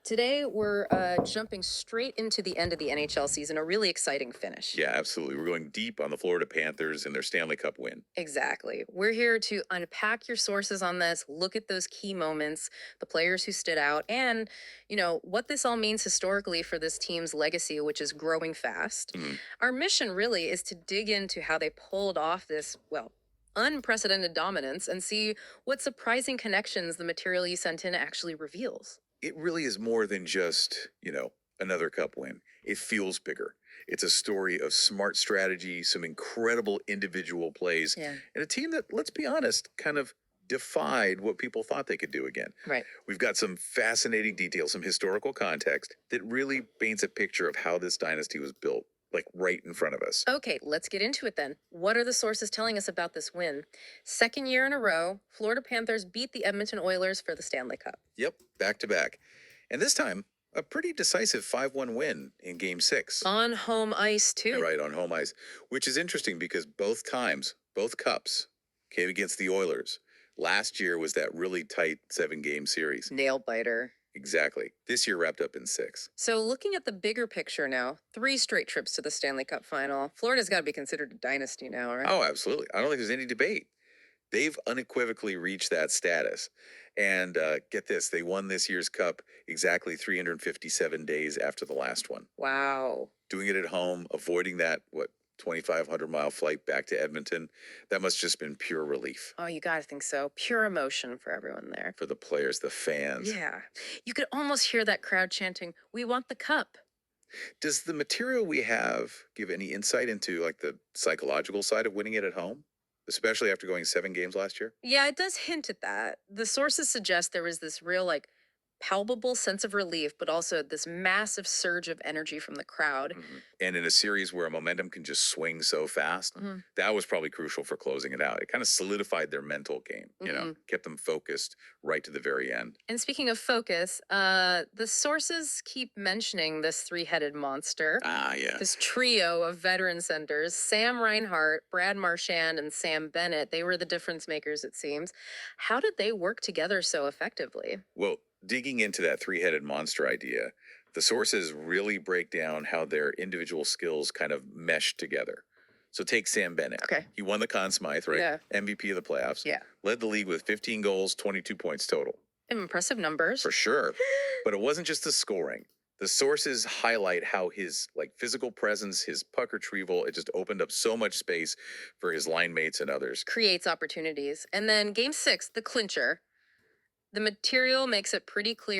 Today, we're jumping straight into the end of the NHL season, a really exciting finish. Yeah, absolutely. We're going deep on the Florida Panthers and their Stanley Cup win. Exactly. We're here to unpack your sources on this, look at those key moments, the players who stood out, and, what this all means historically for this team's legacy, which is growing fast. Mhm. Our mission really is to dig into how they pulled off this, unprecedented dominance and see what surprising connections the material you sent in actually reveals. It really is more than just, another cup win. It feels bigger. It's a story of smart strategy, some incredible individual plays, Yeah. and a team that, let's be honest, kind of defied what people thought they could do again. Right. We've got some fascinating details, some historical context that really paints a picture of how this dynasty was built, like right in front of us. Okay, let's get into it then. What are the sources telling us about this win? Second year in a row, Florida Panthers beat the Edmonton Oilers for the Stanley Cup. Yep, back to back. And this time, a pretty decisive 5-1 win in game 6. On home ice, too. Right, on home ice, which is interesting because both times, both cups came against the Oilers. Last year was that really tight 7-game series. Nail biter. Exactly. This year wrapped up in 6. So, looking at the bigger picture now, 3 straight trips to the Stanley Cup final. Florida's got to be considered a dynasty now, right? Oh, absolutely. I don't think there's any debate. They've unequivocally reached that status. And get this, they won this year's cup exactly 357 days after the last one. Wow. Doing it at home, avoiding that, 2,500-mile flight back to Edmonton, that must just been pure relief Oh, you got to think so. Pure emotion for everyone there. for the players, the fans. Yeah. You could almost hear that crowd chanting, "We want the cup." Does the material we have give any insight into like the psychological side of winning it at home, especially after going 7 games last year? Yeah, it does hint at that. The sources suggest there was this real, palpable sense of relief, but also this massive surge of energy from the crowd. And in a series where momentum can just swing so fast, Mhm. that was probably crucial for closing it out. It kind of solidified their mental game, kept them focused right to the very end. And speaking of focus, the sources keep mentioning this three-headed monster. Ah, yeah. This trio of veteran centers, Sam Reinhart, Brad Marchand, and Sam Bennett, they were the difference makers, it seems. How did they work together so effectively? Well, digging into that 3-headed monster idea, the sources really break down how their individual skills kind of mesh together. So take Sam Bennett. Okay. He won the Conn Smythe, right? Yeah. MVP of the playoffs. Yeah. Led the league with 15 goals, 22 points total. Impressive numbers. For sure. But it wasn't just the scoring. The sources highlight how his physical presence, his puck retrieval, it just opened up so much space for his line mates and others. Creates opportunities. And then game 6, the clincher. The material makes it pretty clear